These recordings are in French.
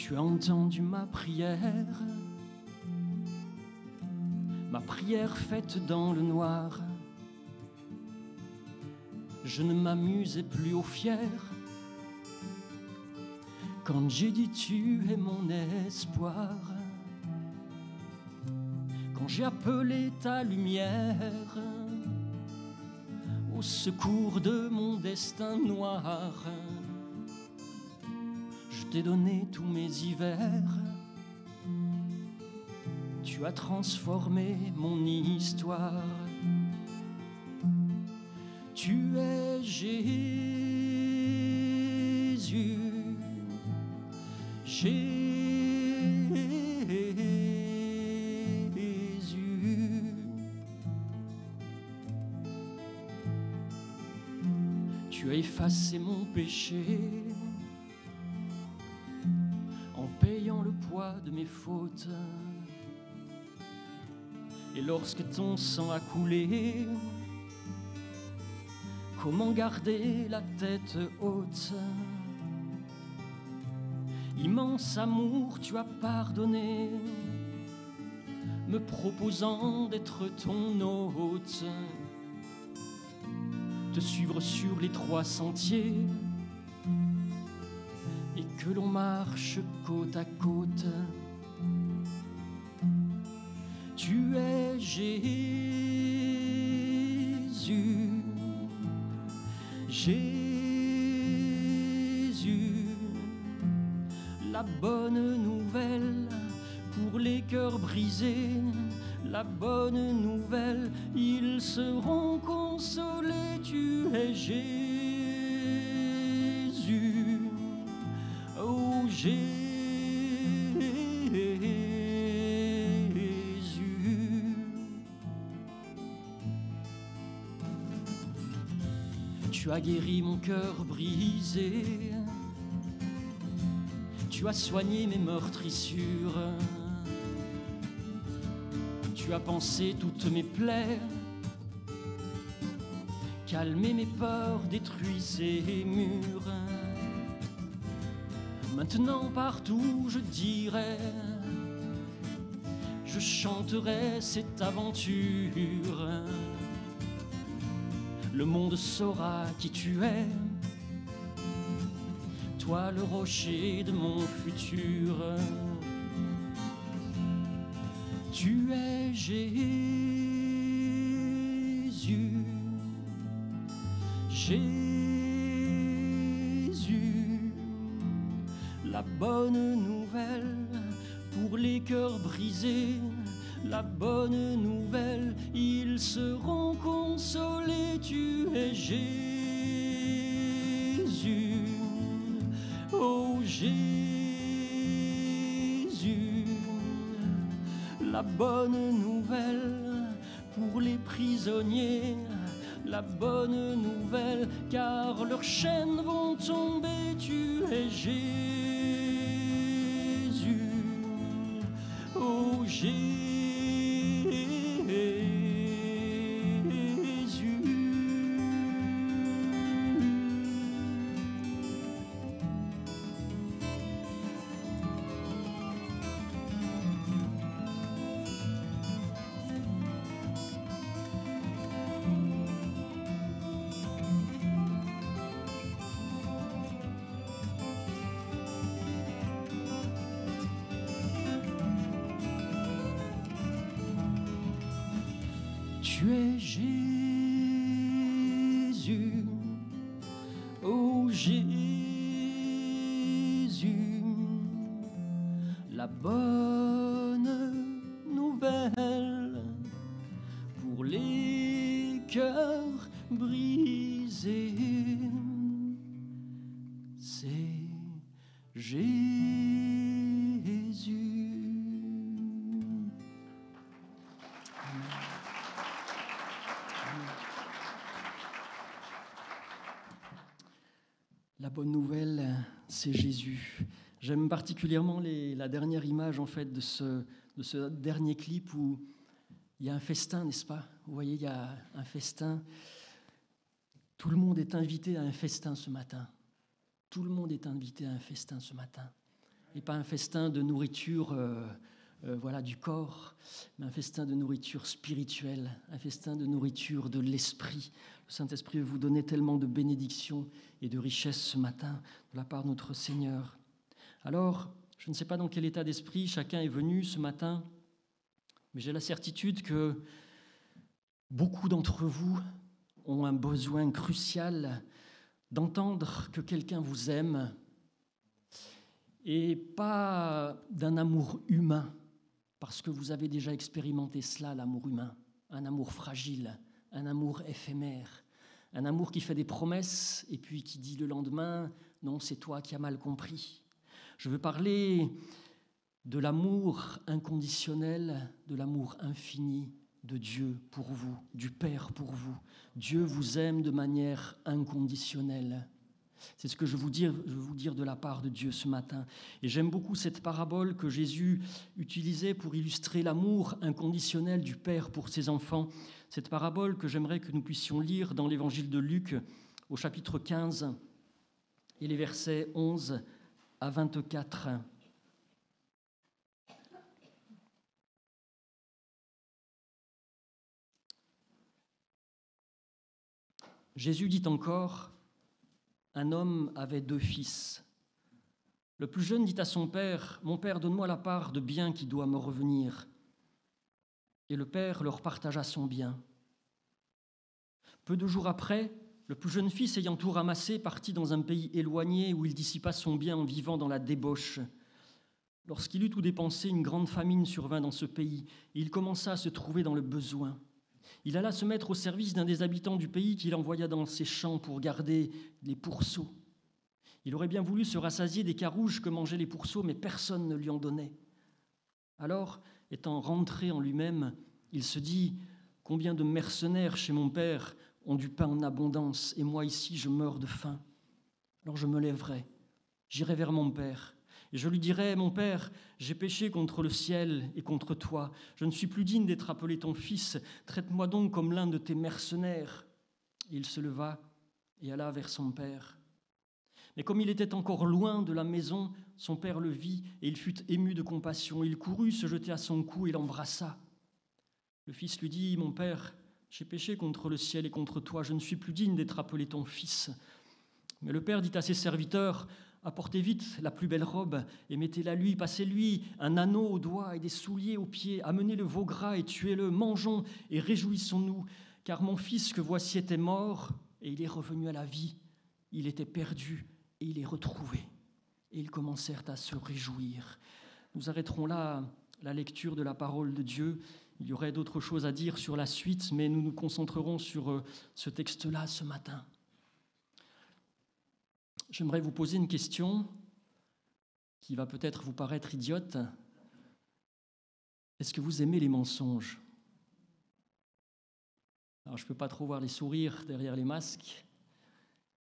Tu as entendu ma prière faite dans le noir. Je ne m'amusais plus au fier. Quand j'ai dit tu es mon espoir, quand j'ai appelé ta lumière au secours de mon destin noir, je t'ai donné tous mes hivers. Tu as transformé mon histoire. Tu es Jésus, Jésus. Tu as effacé mon péché en payant le poids de mes fautes. Et lorsque ton sang a coulé, comment garder la tête haute? Immense amour, tu as pardonné, me proposant d'être ton hôte, te suivre sur les 3 sentiers et que l'on marche côte à côte. Tu es Jésus, Jésus, la bonne nouvelle pour les cœurs brisés, la bonne nouvelle, ils seront consolés. Tu es Jésus, oh Jésus. Tu as guéri mon cœur brisé, tu as soigné mes meurtrissures, tu as pansé toutes mes plaies, calmé mes peurs, détruit ces murs. Maintenant partout je dirai, je chanterai cette aventure. Le monde saura qui tu es, toi le rocher de mon futur. Tu es Jésus, Jésus, la bonne nouvelle pour les cœurs brisés. La bonne nouvelle, ils seront consolés. Tu es Jésus, oh Jésus, la bonne nouvelle pour les prisonniers. La bonne nouvelle, car leurs chaînes vont tomber. Tu es Jésus, oh Jésus. Tu es Jésus, oh Jésus, la bonne nouvelle pour les cœurs brisés. C'est Jésus. La bonne nouvelle, c'est Jésus. J'aime particulièrement la dernière image en fait de ce dernier clip où il y a un festin, n'est-ce pas? Vous voyez, il y a un festin. Tout le monde est invité à un festin ce matin. Tout le monde est invité à un festin ce matin. et pas un festin de nourriture du corps, mais un festin de nourriture spirituelle, un festin de nourriture de l'esprit. Le Saint-Esprit veut vous donner tellement de bénédictions et de richesses ce matin de la part de notre Seigneur. Alors, je ne sais pas dans quel état d'esprit chacun est venu ce matin, mais j'ai la certitude que beaucoup d'entre vous ont un besoin crucial d'entendre que quelqu'un vous aime, et pas d'un amour humain, parce que vous avez déjà expérimenté cela, l'amour humain, un amour fragile, un amour éphémère, un amour qui fait des promesses et puis qui dit le lendemain « non, c'est toi qui as mal compris ». Je veux parler de l'amour inconditionnel, de l'amour infini de Dieu pour vous, du Père pour vous. Dieu vous aime de manière inconditionnelle. C'est ce que je veux vous dire de la part de Dieu ce matin. Et j'aime beaucoup cette parabole que Jésus utilisait pour illustrer l'amour inconditionnel du Père pour ses enfants. Cette parabole que j'aimerais que nous puissions lire dans l'évangile de Luc, au chapitre 15, et les versets 11 à 24. Jésus dit encore: un homme avait 2 fils. Le plus jeune dit à son père: « Mon père, donne-moi la part de bien qui doit me revenir. » Et le père leur partagea son bien. Peu de jours après, le plus jeune fils, ayant tout ramassé, partit dans un pays éloigné où il dissipa son bien en vivant dans la débauche. Lorsqu'il eut tout dépensé, une grande famine survint dans ce pays, et il commença à se trouver dans le besoin. Il alla se mettre au service d'un des habitants du pays qu'il envoya dans ses champs pour garder les pourceaux. Il aurait bien voulu se rassasier des carouges que mangeaient les pourceaux, mais personne ne lui en donnait. Alors, étant rentré en lui-même, il se dit: « Combien de mercenaires chez mon père ont du pain en abondance, et moi ici je meurs de faim. Alors je me lèverai, j'irai vers mon père, et je lui dirai: Mon père, j'ai péché contre le ciel et contre toi. Je ne suis plus digne d'être appelé ton fils. Traite-moi donc comme l'un de tes mercenaires. » Et il se leva et alla vers son père. Mais comme il était encore loin de la maison, son père le vit et il fut ému de compassion. Il courut se jeter à son cou et l'embrassa. Le fils lui dit: « Mon père, j'ai péché contre le ciel et contre toi. Je ne suis plus digne d'être appelé ton fils. » Mais le père dit à ses serviteurs: « Apportez vite la plus belle robe et mettez-la lui, passez-lui un anneau au doigt et des souliers aux pieds, amenez le veau gras et tuez-le, mangeons et réjouissons-nous, car mon fils que voici était mort et il est revenu à la vie, il était perdu et il est retrouvé. » Et ils commencèrent à se réjouir. Nous arrêterons là la lecture de la parole de Dieu. Il y aurait d'autres choses à dire sur la suite, mais nous nous concentrerons sur ce texte-là ce matin. J'aimerais vous poser une question qui va peut-être vous paraître idiote. Est-ce que vous aimez les mensonges ? Alors, je ne peux pas trop voir les sourires derrière les masques,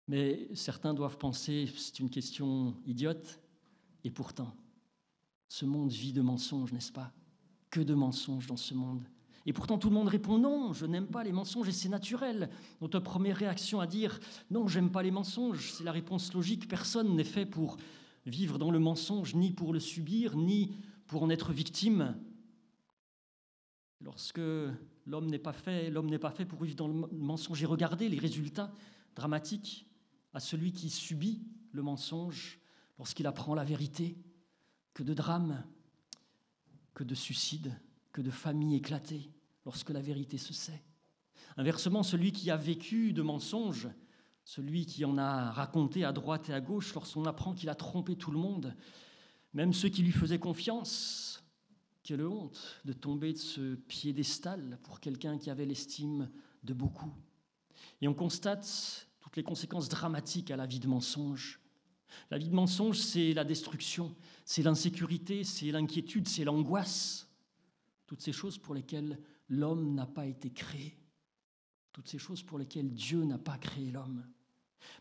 mais certains doivent penser que c'est une question idiote, et pourtant, ce monde vit de mensonges, n'est-ce pas ? Que de mensonges dans ce monde. Et pourtant, tout le monde répond non, je n'aime pas les mensonges, et c'est naturel. Notre première réaction à dire non, j'aime pas les mensonges, c'est la réponse logique. Personne n'est fait pour vivre dans le mensonge, ni pour le subir, ni pour en être victime. Lorsque l'homme n'est pas fait pour vivre dans le mensonge. Et regardez les résultats dramatiques à celui qui subit le mensonge lorsqu'il apprend la vérité. Que de drames, que de suicides, que de familles éclatées lorsque la vérité se sait. Inversement, celui qui a vécu de mensonges, celui qui en a raconté à droite et à gauche, lorsqu'on apprend qu'il a trompé tout le monde, même ceux qui lui faisaient confiance, quelle honte de tomber de ce piédestal pour quelqu'un qui avait l'estime de beaucoup. Et on constate toutes les conséquences dramatiques à la vie de mensonge. La vie de mensonge, c'est la destruction, c'est l'insécurité, c'est l'inquiétude, c'est l'angoisse. Toutes ces choses pour lesquelles l'homme n'a pas été créé. Toutes ces choses pour lesquelles Dieu n'a pas créé l'homme.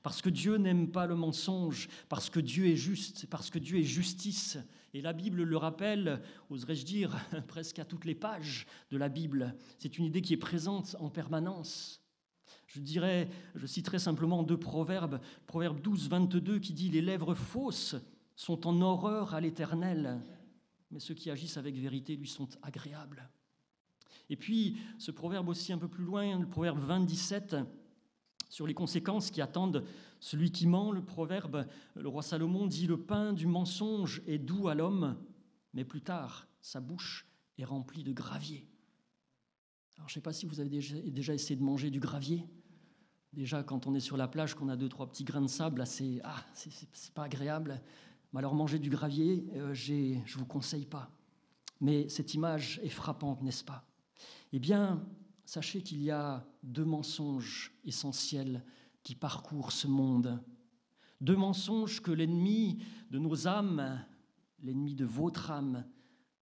Parce que Dieu n'aime pas le mensonge, parce que Dieu est juste, parce que Dieu est justice. Et la Bible le rappelle, oserais-je dire, presque à toutes les pages de la Bible. C'est une idée qui est présente en permanence. Je citerai simplement 2 proverbes. Proverbe 12, 22 qui dit « Les lèvres fausses sont en horreur à l'Éternel, mais ceux qui agissent avec vérité lui sont agréables. Et puis, ce proverbe aussi un peu plus loin, le proverbe 27, sur les conséquences qui attendent celui qui ment, le proverbe, le roi Salomon dit « Le pain du mensonge est doux à l'homme, mais plus tard, sa bouche est remplie de gravier. » Alors, je ne sais pas si vous avez déjà essayé de manger du gravier. Déjà, quand on est sur la plage, qu'on a 2-3 petits grains de sable, là, c'est pas agréable. Mais alors, manger du gravier, je ne vous conseille pas. Mais cette image est frappante, n'est-ce pas? Eh bien, sachez qu'il y a 2 mensonges essentiels qui parcourent ce monde. 2 mensonges que l'ennemi de nos âmes, l'ennemi de votre âme,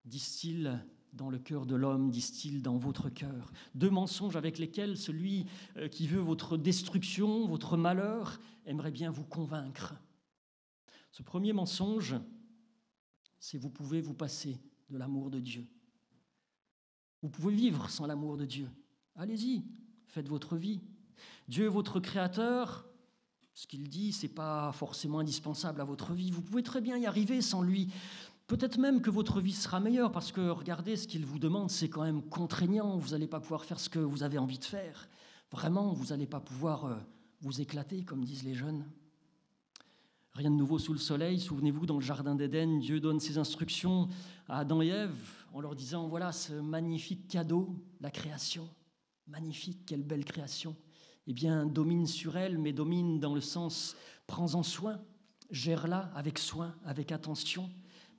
distille dans le cœur de l'homme, distille dans votre cœur. 2 mensonges avec lesquels celui qui veut votre destruction, votre malheur, aimerait bien vous convaincre. Ce premier mensonge, c'est vous pouvez vous passer de l'amour de Dieu. Vous pouvez vivre sans l'amour de Dieu. Allez-y, faites votre vie. Dieu est votre créateur. Ce qu'il dit, ce n'est pas forcément indispensable à votre vie. Vous pouvez très bien y arriver sans lui. Peut-être même que votre vie sera meilleure parce que, regardez, ce qu'il vous demande, c'est quand même contraignant. Vous n'allez pas pouvoir faire ce que vous avez envie de faire. Vraiment, vous n'allez pas pouvoir vous éclater, comme disent les jeunes. Rien de nouveau sous le soleil. Souvenez-vous, dans le jardin d'Éden, Dieu donne ses instructions à Adam et Ève en leur disant, voilà ce magnifique cadeau, la création. Magnifique, quelle belle création. Eh bien, domine sur elle, mais domine dans le sens, prends-en soin, gère-la avec soin, avec attention.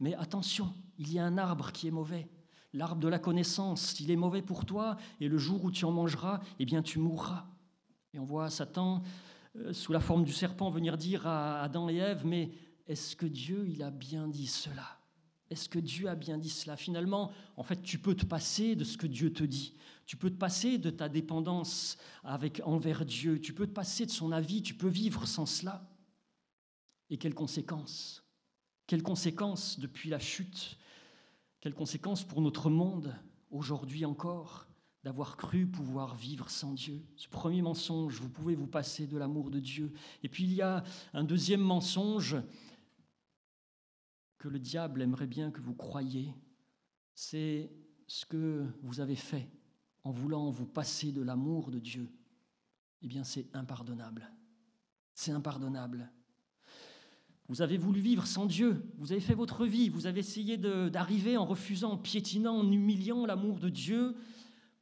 Mais attention, il y a un arbre qui est mauvais. L'arbre de la connaissance, il est mauvais pour toi, et le jour où tu en mangeras, eh bien, tu mourras. Et on voit Satan, sous la forme du serpent, venir dire à Adam et Ève, mais est-ce que Dieu, il a bien dit cela? Est-ce que Dieu a bien dit cela? Finalement, en fait, tu peux te passer de ce que Dieu te dit. Tu peux te passer de ta dépendance envers Dieu. Tu peux te passer de son avis. Tu peux vivre sans cela. Et quelles conséquences? Quelles conséquences depuis la chute? Quelles conséquences pour notre monde, aujourd'hui encore, d'avoir cru pouvoir vivre sans Dieu? Ce premier mensonge, vous pouvez vous passer de l'amour de Dieu. Et puis il y a un deuxième mensonge que le diable aimerait bien que vous croyiez. C'est ce que vous avez fait en voulant vous passer de l'amour de Dieu. Eh bien, c'est impardonnable. C'est impardonnable. Vous avez voulu vivre sans Dieu, vous avez fait votre vie, vous avez essayé d'arriver en refusant, en piétinant, en humiliant l'amour de Dieu.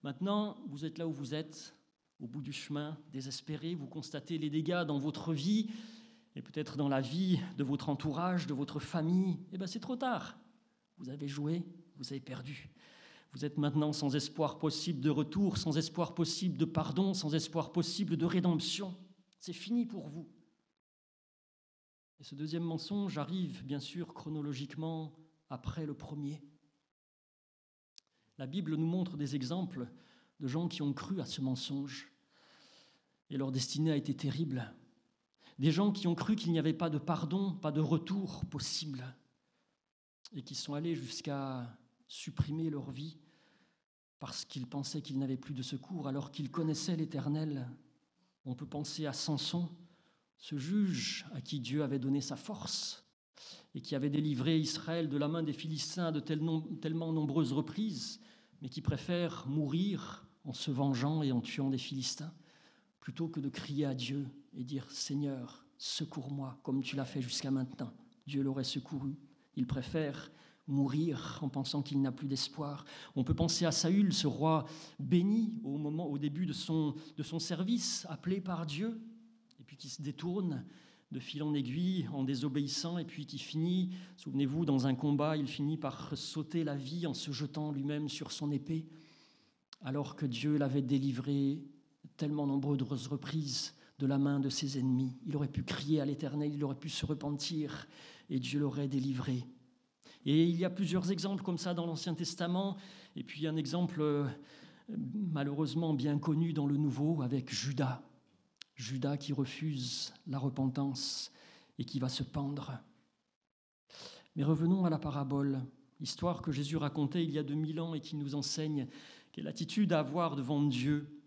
Maintenant, vous êtes là où vous êtes, au bout du chemin, désespéré, vous constatez les dégâts dans votre vie et peut-être dans la vie de votre entourage, de votre famille. Eh bien, c'est trop tard. Vous avez joué, vous avez perdu. Vous êtes maintenant sans espoir possible de retour, sans espoir possible de pardon, sans espoir possible de rédemption. C'est fini pour vous. Et ce deuxième mensonge arrive, bien sûr, chronologiquement après le premier. La Bible nous montre des exemples de gens qui ont cru à ce mensonge et leur destinée a été terrible. Des gens qui ont cru qu'il n'y avait pas de pardon, pas de retour possible et qui sont allés jusqu'à supprimer leur vie parce qu'ils pensaient qu'ils n'avaient plus de secours alors qu'ils connaissaient l'Éternel. On peut penser à Samson, ce juge à qui Dieu avait donné sa force et qui avait délivré Israël de la main des Philistins de tellement nombreuses reprises, mais qui préfère mourir en se vengeant et en tuant des Philistins, plutôt que de crier à Dieu et dire « Seigneur, secours-moi » comme tu l'as fait jusqu'à maintenant. Dieu l'aurait secouru. Il préfère mourir en pensant qu'il n'a plus d'espoir. On peut penser à Saül, ce roi béni au début de son service, appelé par Dieu, et puis qui se détourne de fil en aiguille en désobéissant, et puis qui finit, souvenez-vous, dans un combat, il finit par sauter la vie en se jetant lui-même sur son épée, alors que Dieu l'avait délivré tellement nombreuses reprises de la main de ses ennemis. Il aurait pu crier à l'Éternel, il aurait pu se repentir, et Dieu l'aurait délivré. Et il y a plusieurs exemples comme ça dans l'Ancien Testament, et puis un exemple malheureusement bien connu dans le Nouveau avec Judas. Judas qui refuse la repentance et qui va se pendre. Mais revenons à la parabole, histoire que Jésus racontait il y a 2000 ans et qui nous enseigne quelle attitude à avoir devant Dieu.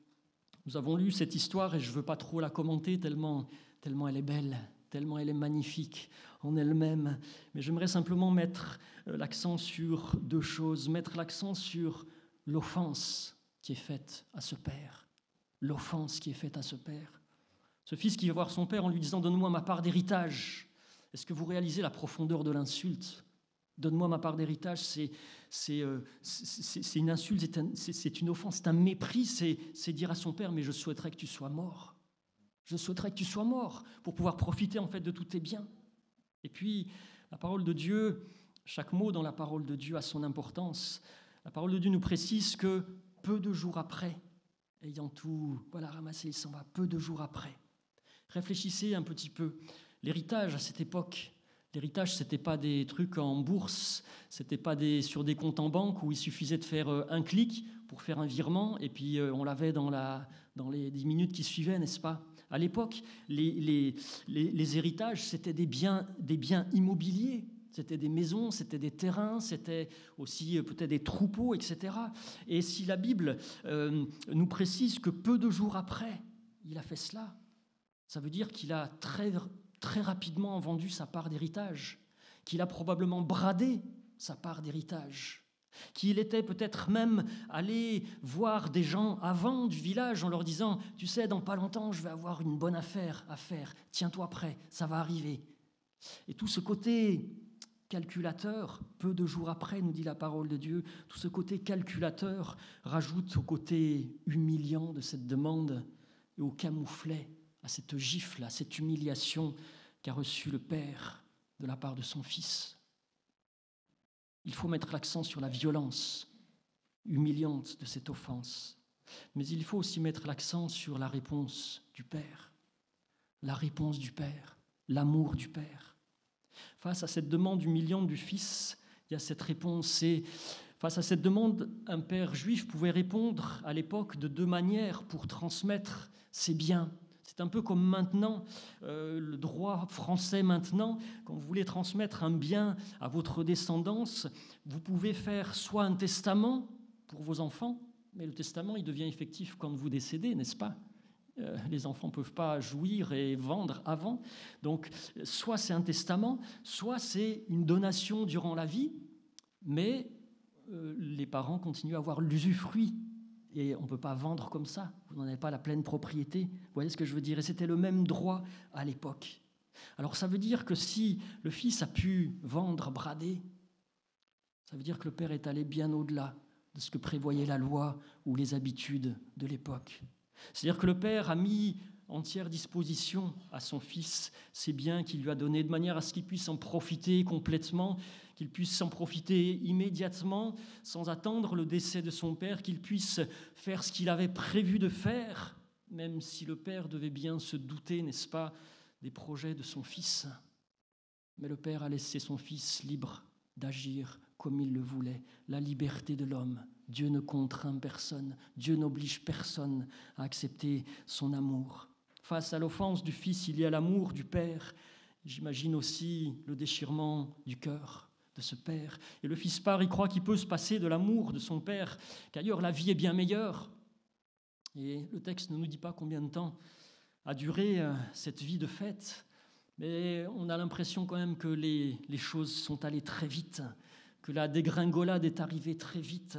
Nous avons lu cette histoire et je ne veux pas trop la commenter tellement elle est belle, tellement elle est magnifique en elle-même. Mais j'aimerais simplement mettre l'accent sur deux choses. Mettre l'accent sur l'offense qui est faite à ce père. L'offense qui est faite à ce père. Ce fils qui va voir son père en lui disant « Donne-moi ma part d'héritage ». Est-ce que vous réalisez la profondeur de l'insulte ? Donne-moi ma part d'héritage, c'est une insulte, c'est une offense, c'est un mépris, c'est dire à son père « Mais je souhaiterais que tu sois mort. Je souhaiterais que tu sois mort pour pouvoir profiter en fait de tous tes biens. » Et puis, la parole de Dieu, chaque mot dans la parole de Dieu a son importance. La parole de Dieu nous précise que peu de jours après, ayant tout ramassé, il s'en va, peu de jours après. Réfléchissez un petit peu. L'héritage à cette époque, l'héritage, ce n'était pas des trucs en bourse, ce n'était pas sur des comptes en banque où il suffisait de faire un clic pour faire un virement et puis on l'avait dans les 10 minutes qui suivaient, n'est-ce pas ? À l'époque, les héritages, c'était des biens immobiliers. C'était des maisons, c'était des terrains, c'était aussi peut-être des troupeaux, etc. Et si la Bible nous précise que peu de jours après, il a fait cela, ça veut dire qu'il a très, très rapidement vendu sa part d'héritage, qu'il a probablement bradé sa part d'héritage, qu'il était peut-être même allé voir des gens avant du village en leur disant « Tu sais, dans pas longtemps, je vais avoir une bonne affaire à faire. Tiens-toi prêt, ça va arriver. » Et tout ce côté calculateur, peu de jours après, nous dit la parole de Dieu, tout ce côté calculateur rajoute au côté humiliant de cette demande et au camouflet, à cette gifle, à cette humiliation qu'a reçue le père de la part de son fils. Il faut mettre l'accent sur la violence humiliante de cette offense, mais il faut aussi mettre l'accent sur la réponse du père, l'amour du père. Face à cette demande humiliante du fils, il y a cette réponse. Et face à cette demande, un père juif pouvait répondre à l'époque de deux manières pour transmettre ses biens. C'est un peu comme maintenant, le droit français maintenant, quand vous voulez transmettre un bien à votre descendance, vous pouvez faire soit un testament pour vos enfants, mais le testament, il devient effectif quand vous décédez, n'est-ce pas ? Les enfants ne peuvent pas jouir et vendre avant. Donc, soit c'est un testament, soit c'est une donation durant la vie, mais les parents continuent à avoir l'usufruit. Et on ne peut pas vendre comme ça. Vous n'en avez pas la pleine propriété. Vous voyez ce que je veux dire ? Et c'était le même droit à l'époque. Alors, ça veut dire que si le fils a pu vendre, brader, ça veut dire que le père est allé bien au-delà de ce que prévoyait la loi ou les habitudes de l'époque. C'est-à-dire que le père a mis entière disposition à son fils ces biens qu'il lui a donnés de manière à ce qu'il puisse en profiter complètement, qu'il puisse s'en profiter immédiatement, sans attendre le décès de son père, qu'il puisse faire ce qu'il avait prévu de faire, même si le père devait bien se douter, n'est-ce pas, des projets de son fils. Mais le père a laissé son fils libre d'agir comme il le voulait, la liberté de l'homme. Dieu ne contraint personne, Dieu n'oblige personne à accepter son amour. Face à l'offense du fils, il y a l'amour du père. J'imagine aussi le déchirement du cœur de ce père. Et le fils part, il croit qu'il peut se passer de l'amour de son père, qu'ailleurs la vie est bien meilleure. Et le texte ne nous dit pas combien de temps a duré cette vie de fête, mais on a l'impression quand même que les choses sont allées très vite, que la dégringolade est arrivée très vite,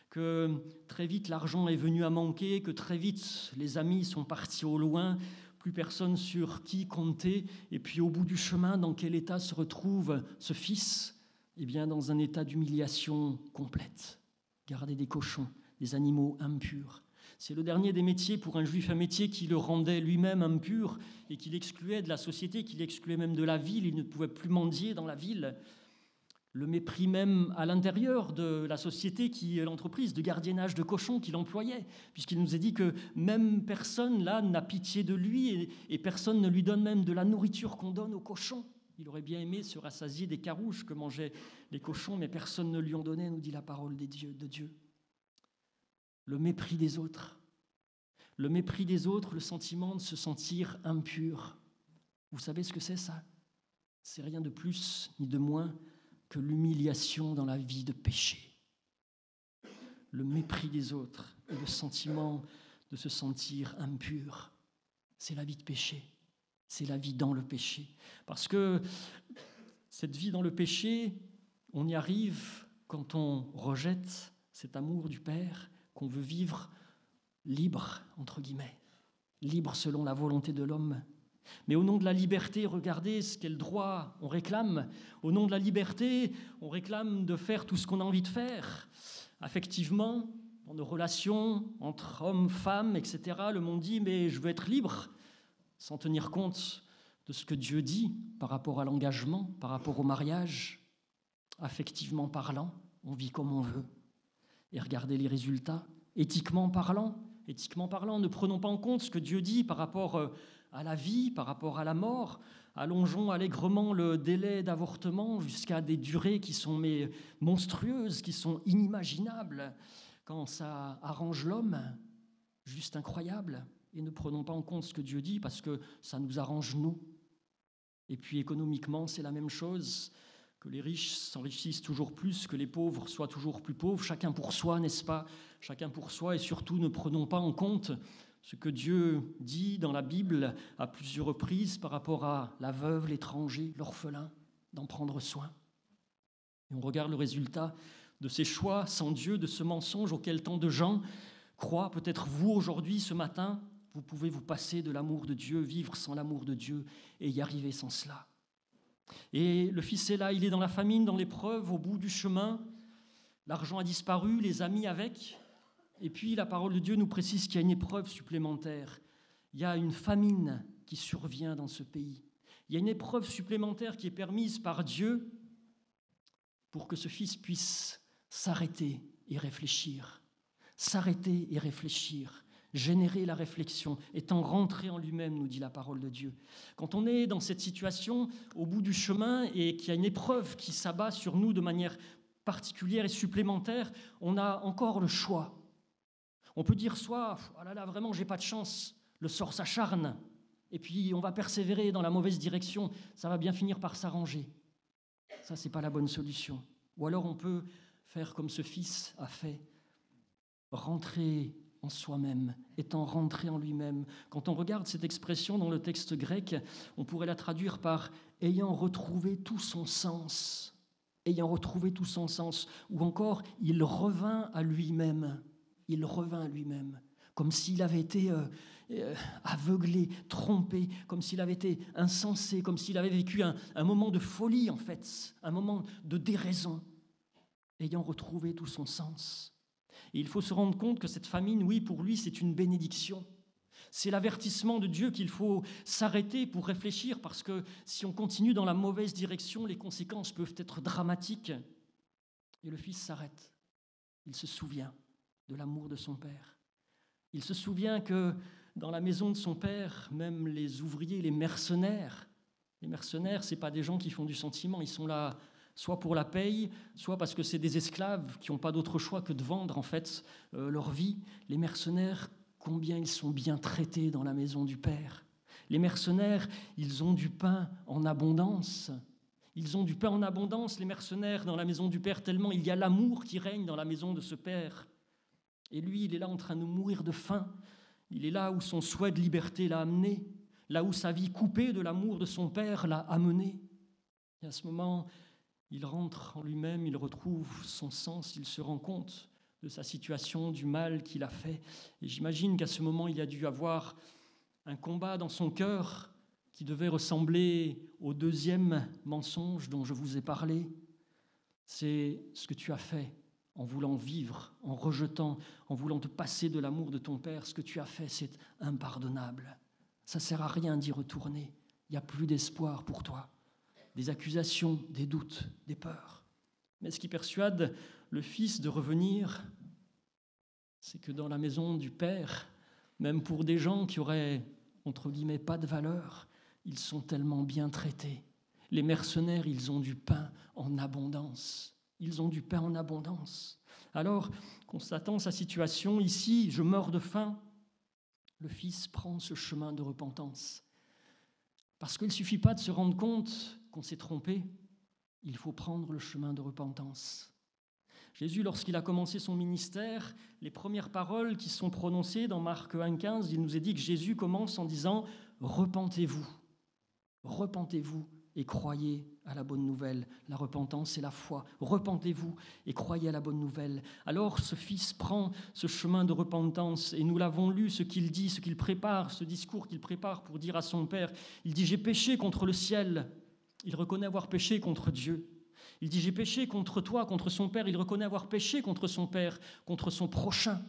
que très vite l'argent est venu à manquer, que très vite les amis sont partis au loin, plus personne sur qui compter, et puis au bout du chemin, dans quel état se retrouve ce fils ? Eh bien, dans un état d'humiliation complète. Garder des cochons, des animaux impurs. C'est le dernier des métiers pour un juif, un métier qui le rendait lui-même impur et qui l'excluait de la société, qui l'excluait même de la ville. Il ne pouvait plus mendier dans la ville. Le mépris même à l'intérieur de la société, qui est l'entreprise de gardiennage de cochons qu'il employait, puisqu'il nous a dit que même personne là n'a pitié de lui et personne ne lui donne même de la nourriture qu'on donne aux cochons. Il aurait bien aimé se rassasier des carouges que mangeaient les cochons, mais personne ne lui en donnait, nous dit la parole de Dieu. Le mépris des autres. Le mépris des autres, le sentiment de se sentir impur. Vous savez ce que c'est ça ? C'est rien de plus ni de moins que l'humiliation dans la vie de péché. Le mépris des autres et le sentiment de se sentir impur, c'est la vie de péché. c'est la vie dans le péché. Parce que cette vie dans le péché, on y arrive quand on rejette cet amour du Père, qu'on veut vivre libre, entre guillemets, libre selon la volonté de l'homme. Mais au nom de la liberté, regardez quel droit on réclame. Au nom de la liberté, on réclame de faire tout ce qu'on a envie de faire. Affectivement, dans nos relations entre hommes, femmes, etc., le monde dit « mais je veux être libre », sans tenir compte de ce que Dieu dit par rapport à l'engagement, par rapport au mariage. Affectivement parlant, on vit comme on veut. Et regardez les résultats. Éthiquement parlant, ne prenons pas en compte ce que Dieu dit par rapport à la vie, par rapport à la mort. Allongeons allègrement le délai d'avortement jusqu'à des durées qui sont monstrueuses, qui sont inimaginables. Quand ça arrange l'homme, juste incroyable. Et ne prenons pas en compte ce que Dieu dit parce que ça nous arrange nous. Et puis économiquement, c'est la même chose. Que les riches s'enrichissent toujours plus, que les pauvres soient toujours plus pauvres, chacun pour soi, n'est-ce pas? Chacun pour soi, et surtout ne prenons pas en compte ce que Dieu dit dans la Bible à plusieurs reprises par rapport à la veuve, l'étranger, l'orphelin, d'en prendre soin. Et on regarde le résultat de ces choix sans Dieu, de ce mensonge auquel tant de gens croient. Peut-être vous aujourd'hui, ce matin, vous pouvez vous passer de l'amour de Dieu, vivre sans l'amour de Dieu et y arriver sans cela. Et le fils est là, il est dans la famine, dans l'épreuve, au bout du chemin. L'argent a disparu, les amis avec. Et puis la parole de Dieu nous précise qu'il y a une épreuve supplémentaire. Il y a une famine qui survient dans ce pays. Il y a une épreuve supplémentaire qui est permise par Dieu pour que ce fils puisse s'arrêter et réfléchir. S'arrêter et réfléchir. Générer la réflexion, étant rentré en lui-même, nous dit la parole de Dieu. Quand on est dans cette situation, au bout du chemin, et qu'il y a une épreuve qui s'abat sur nous de manière particulière et supplémentaire, on a encore le choix. On peut dire soit « oh là là, vraiment, j'ai pas de chance, le sort s'acharne, et puis on va persévérer dans la mauvaise direction, ça va bien finir par s'arranger ». Ça, c'est pas la bonne solution. Ou alors on peut faire comme ce fils a fait, rentrer en soi-même, étant rentré en lui-même. Quand on regarde cette expression dans le texte grec, on pourrait la traduire par « ayant retrouvé tout son sens ». Ayant retrouvé tout son sens. Ou encore « il revint à lui-même ». Il revint à lui-même, comme s'il avait été aveuglé, trompé, comme s'il avait été insensé, comme s'il avait vécu un moment de folie, en fait, un moment de déraison, ayant retrouvé tout son sens. Et il faut se rendre compte que cette famine, oui, pour lui, c'est une bénédiction. C'est l'avertissement de Dieu qu'il faut s'arrêter pour réfléchir, parce que si on continue dans la mauvaise direction, les conséquences peuvent être dramatiques. Et le fils s'arrête. Il se souvient de l'amour de son père. Il se souvient que dans la maison de son père, même les ouvriers, les mercenaires, ce n'est pas des gens qui font du sentiment, ils sont là soit pour la paye, soit parce que c'est des esclaves qui n'ont pas d'autre choix que de vendre en fait leur vie. Les mercenaires, combien ils sont bien traités dans la maison du Père. Les mercenaires, ils ont du pain en abondance. Ils ont du pain en abondance, les mercenaires, dans la maison du Père, tellement il y a l'amour qui règne dans la maison de ce Père. Et lui, il est là en train de mourir de faim. Il est là où son souhait de liberté l'a amené, là où sa vie coupée de l'amour de son Père l'a amené. Et à ce moment, il rentre en lui-même, il retrouve son sens, il se rend compte de sa situation, du mal qu'il a fait. Et j'imagine qu'à ce moment, il a dû avoir un combat dans son cœur qui devait ressembler au deuxième mensonge dont je vous ai parlé. C'est ce que tu as fait en voulant vivre, en rejetant, en voulant te passer de l'amour de ton Père. Ce que tu as fait, c'est impardonnable. Ça ne sert à rien d'y retourner. Il n'y a plus d'espoir pour toi. Des accusations, des doutes, des peurs. Mais ce qui persuade le Fils de revenir, c'est que dans la maison du Père, même pour des gens qui auraient, entre guillemets, pas de valeur, ils sont tellement bien traités. Les mercenaires, ils ont du pain en abondance. Ils ont du pain en abondance. Alors, constatant sa situation, ici, je meurs de faim, le Fils prend ce chemin de repentance. Parce qu'il ne suffit pas de se rendre compte qu'on s'est trompé, il faut prendre le chemin de repentance. Jésus, lorsqu'il a commencé son ministère, les premières paroles qui sont prononcées dans Marc 1,15, il nous est dit que Jésus commence en disant « Repentez-vous ». Repentez-vous et croyez à la bonne nouvelle. La repentance, c'est la foi. Repentez-vous et croyez à la bonne nouvelle. Alors ce fils prend ce chemin de repentance et nous l'avons lu, ce qu'il dit, ce qu'il prépare, ce discours qu'il prépare pour dire à son père. Il dit « J'ai péché contre le ciel ». Il reconnaît avoir péché contre Dieu. Il dit « J'ai péché contre toi, contre son père ». Il reconnaît avoir péché contre son père, contre son prochain.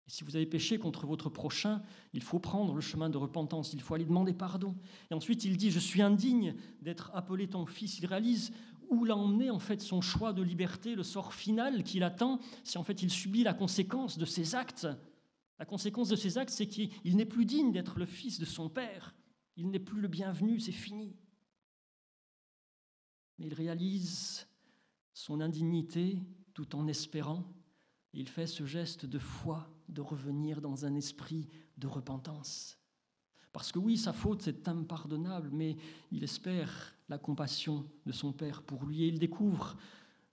Et si vous avez péché contre votre prochain, il faut prendre le chemin de repentance, il faut aller demander pardon. Et ensuite, il dit « Je suis indigne d'être appelé ton fils ». Il réalise où l'a emmené en fait son choix de liberté, le sort final qu'il attend, si en fait il subit la conséquence de ses actes. La conséquence de ses actes, c'est qu'il n'est plus digne d'être le fils de son père. Il n'est plus le bienvenu, c'est fini. Mais il réalise son indignité tout en espérant. Il fait ce geste de foi, de revenir dans un esprit de repentance. Parce que oui, sa faute, c'est impardonnable, mais il espère la compassion de son Père pour lui. Et il découvre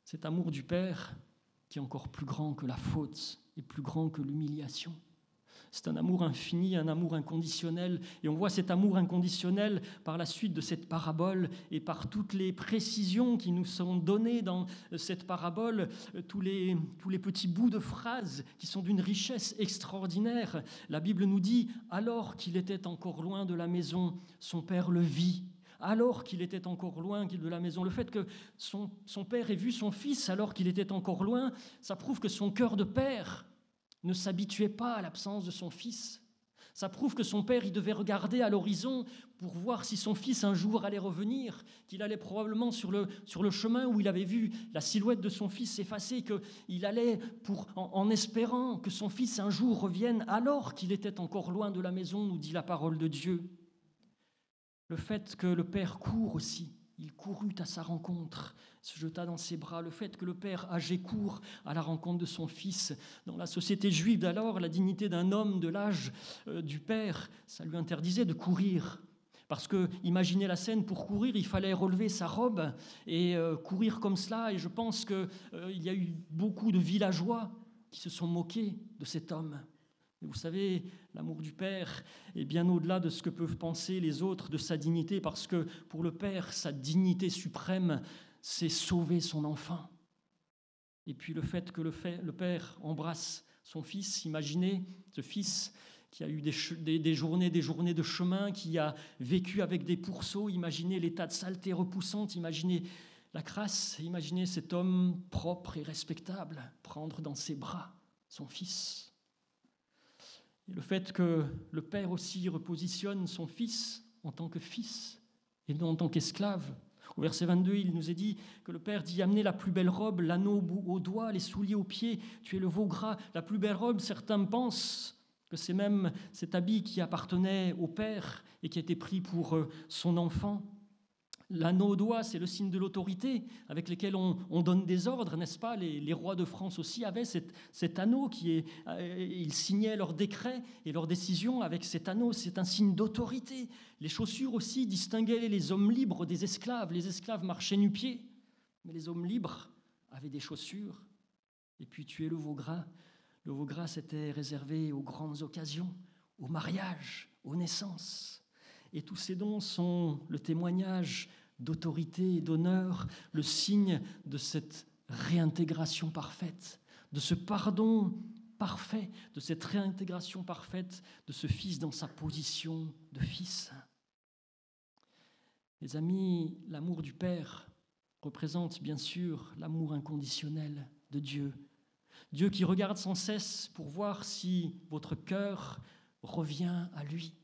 cet amour du Père qui est encore plus grand que la faute et plus grand que l'humiliation. C'est un amour infini, un amour inconditionnel. Et on voit cet amour inconditionnel par la suite de cette parabole et par toutes les précisions qui nous sont données dans cette parabole, tous les petits bouts de phrases qui sont d'une richesse extraordinaire. La Bible nous dit « Alors qu'il était encore loin de la maison, son père le vit ». Alors qu'il était encore loin de la maison. Le fait que son père ait vu son fils alors qu'il était encore loin, ça prouve que son cœur de père ne s'habituait pas à l'absence de son fils. Ça prouve que son père, il devait regarder à l'horizon pour voir si son fils un jour allait revenir, qu'il allait probablement sur le chemin où il avait vu la silhouette de son fils s'effacer, qu'il allait en espérant que son fils un jour revienne alors qu'il était encore loin de la maison, nous dit la parole de Dieu. Le fait que le père court aussi, il courut à sa rencontre, se jeta dans ses bras. Le fait que le père âgé court à la rencontre de son fils. Dans la société juive d'alors, la dignité d'un homme de l'âge du père, ça lui interdisait de courir. Parce que, imaginez la scène, pour courir, il fallait relever sa robe et courir comme cela. Et je pense qu'il y a eu beaucoup de villageois qui se sont moqués de cet homme. Et vous savez, l'amour du Père est bien au-delà de ce que peuvent penser les autres de sa dignité, parce que pour le Père, sa dignité suprême, c'est sauver son enfant. Et puis le fait que le Père embrasse son fils, imaginez ce fils qui a eu des journées de chemin, qui a vécu avec des pourceaux, imaginez l'état de saleté repoussante, imaginez la crasse, imaginez cet homme propre et respectable prendre dans ses bras son fils. Et le fait que le Père aussi repositionne son Fils en tant que fils et non en tant qu'esclave. Au verset 22, il nous est dit que le Père dit « Amenez la plus belle robe, l'anneau au doigt, les souliers aux pieds, tu es le veau gras. » La plus belle robe, certains pensent que c'est même cet habit qui appartenait au Père et qui a été pris pour son enfant. L'anneau au doigt, c'est le signe de l'autorité avec lequel on donne des ordres, n'est-ce pas ? Les rois de France aussi avaient cet anneau ils signaient leurs décrets et leurs décisions avec cet anneau. C'est un signe d'autorité. Les chaussures aussi distinguaient les hommes libres des esclaves. Les esclaves marchaient nu-pieds, mais les hommes libres avaient des chaussures. Et puis tuer le veau gras. Le veau gras, c'était réservé aux grandes occasions, au mariage, aux naissances. Et tous ces dons sont le témoignage d'autorité et d'honneur, le signe de cette réintégration parfaite, de ce pardon parfait, de cette réintégration parfaite de ce fils dans sa position de fils. Les amis, l'amour du Père représente bien sûr l'amour inconditionnel de Dieu. Dieu qui regarde sans cesse pour voir si votre cœur revient à lui.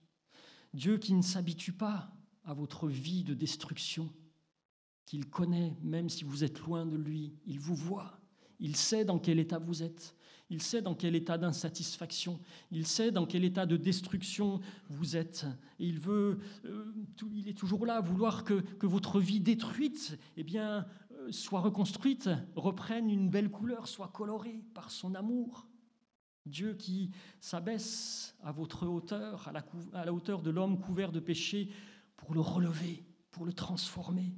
Dieu qui ne s'habitue pas à votre vie de destruction, qu'il connaît même si vous êtes loin de lui. Il vous voit, il sait dans quel état vous êtes, il sait dans quel état d'insatisfaction, il sait dans quel état de destruction vous êtes. Et il est toujours là à vouloir que votre vie détruite soit reconstruite, reprenne une belle couleur, soit colorée par son amour. Dieu qui s'abaisse à votre hauteur, à la hauteur de l'homme couvert de péché, pour le relever, pour le transformer.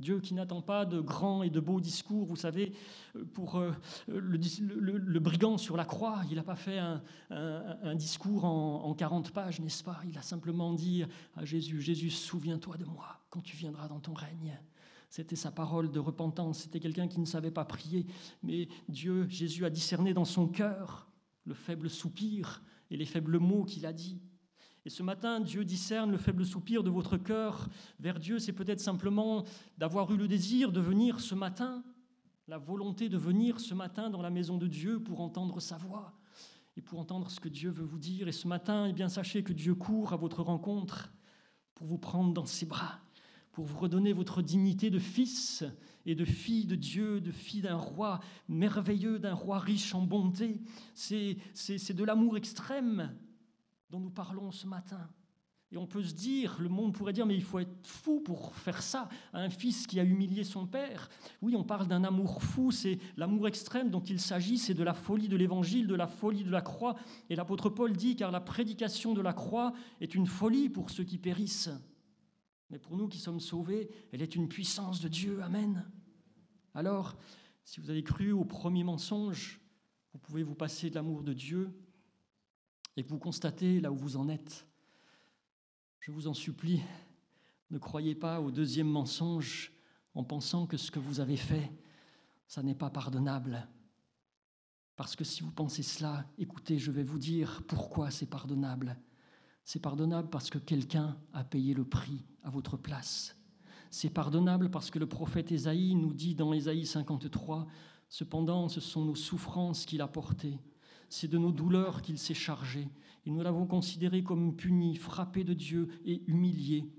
Dieu qui n'attend pas de grands et de beaux discours. Vous savez, pour le brigand sur la croix, il n'a pas fait un discours en 40 pages, n'est-ce pas? Il a simplement dit à Jésus, « Jésus, souviens-toi de moi quand tu viendras dans ton règne. » C'était sa parole de repentance. C'était quelqu'un qui ne savait pas prier. Mais Jésus a discerné dans son cœur le faible soupir et les faibles mots qu'il a dit. Et ce matin, Dieu discerne le faible soupir de votre cœur vers Dieu. C'est peut-être simplement d'avoir eu le désir de venir ce matin, la volonté de venir ce matin dans la maison de Dieu pour entendre sa voix et pour entendre ce que Dieu veut vous dire. Et ce matin, eh bien, sachez que Dieu court à votre rencontre pour vous prendre dans ses bras, pour vous redonner votre dignité de fils et de fille de Dieu, de fille d'un roi merveilleux, d'un roi riche en bonté. C'est de l'amour extrême dont nous parlons ce matin. Et on peut se dire, le monde pourrait dire, mais il faut être fou pour faire ça à un fils qui a humilié son père. Oui, on parle d'un amour fou, c'est l'amour extrême dont il s'agit, c'est de la folie de l'évangile, de la folie de la croix. Et l'apôtre Paul dit, car la prédication de la croix est une folie pour ceux qui périssent. Mais pour nous qui sommes sauvés, elle est une puissance de Dieu. Amen. Alors, si vous avez cru au premier mensonge, vous pouvez vous passer de l'amour de Dieu et que vous constatez là où vous en êtes. Je vous en supplie, ne croyez pas au deuxième mensonge en pensant que ce que vous avez fait, ça n'est pas pardonnable. Parce que si vous pensez cela, écoutez, je vais vous dire pourquoi c'est pardonnable. C'est pardonnable parce que quelqu'un a payé le prix à votre place. C'est pardonnable parce que le prophète Ésaïe nous dit dans Ésaïe 53, « Cependant, ce sont nos souffrances qu'il a portées. C'est de nos douleurs qu'il s'est chargé. Et nous l'avons considéré comme puni, frappé de Dieu et humilié.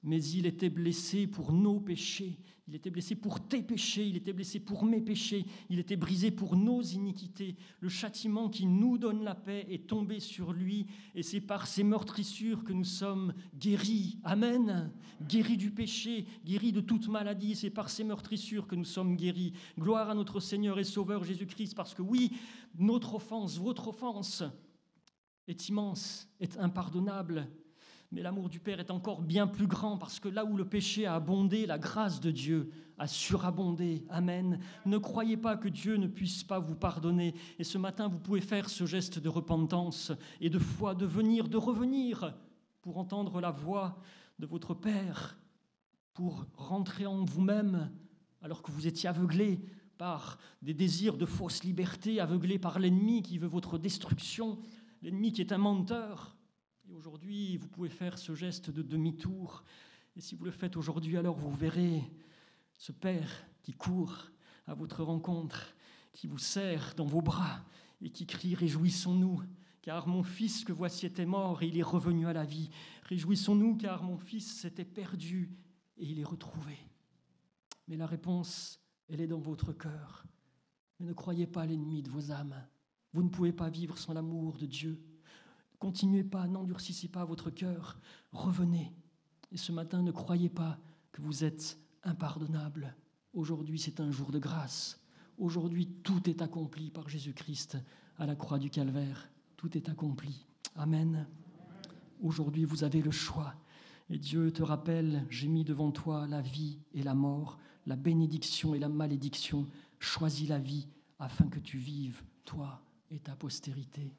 Mais il était blessé pour nos péchés. Il était blessé pour tes péchés. Il était blessé pour mes péchés. Il était brisé pour nos iniquités. Le châtiment qui nous donne la paix est tombé sur lui. Et c'est par ses meurtrissures que nous sommes guéris. Amen. Guéris du péché, guéris de toute maladie. C'est par ses meurtrissures que nous sommes guéris. Gloire à notre Seigneur et Sauveur Jésus-Christ. Parce que oui, notre offense, votre offense est immense, est impardonnable. Mais l'amour du Père est encore bien plus grand parce que là où le péché a abondé, la grâce de Dieu a surabondé. Amen. Ne croyez pas que Dieu ne puisse pas vous pardonner. Et ce matin, vous pouvez faire ce geste de repentance et de foi, de venir, de revenir pour entendre la voix de votre Père, pour rentrer en vous-même alors que vous étiez aveuglés par des désirs de fausse liberté, aveuglés par l'ennemi qui veut votre destruction, l'ennemi qui est un menteur. Et aujourd'hui, vous pouvez faire ce geste de demi-tour. Et si vous le faites aujourd'hui, alors vous verrez ce Père qui court à votre rencontre, qui vous serre dans vos bras et qui crie « Réjouissons-nous, car mon fils que voici était mort et il est revenu à la vie. Réjouissons-nous, car mon fils s'était perdu et il est retrouvé. » Mais la réponse, elle est dans votre cœur. Mais ne croyez pas à l'ennemi de vos âmes. Vous ne pouvez pas vivre sans l'amour de Dieu. Continuez pas, n'endurcissez pas votre cœur, revenez. Et ce matin, ne croyez pas que vous êtes impardonnable. Aujourd'hui, c'est un jour de grâce. Aujourd'hui, tout est accompli par Jésus-Christ à la croix du Calvaire. Tout est accompli. Amen. Aujourd'hui, vous avez le choix. Et Dieu te rappelle, j'ai mis devant toi la vie et la mort, la bénédiction et la malédiction. Choisis la vie afin que tu vives, toi et ta postérité.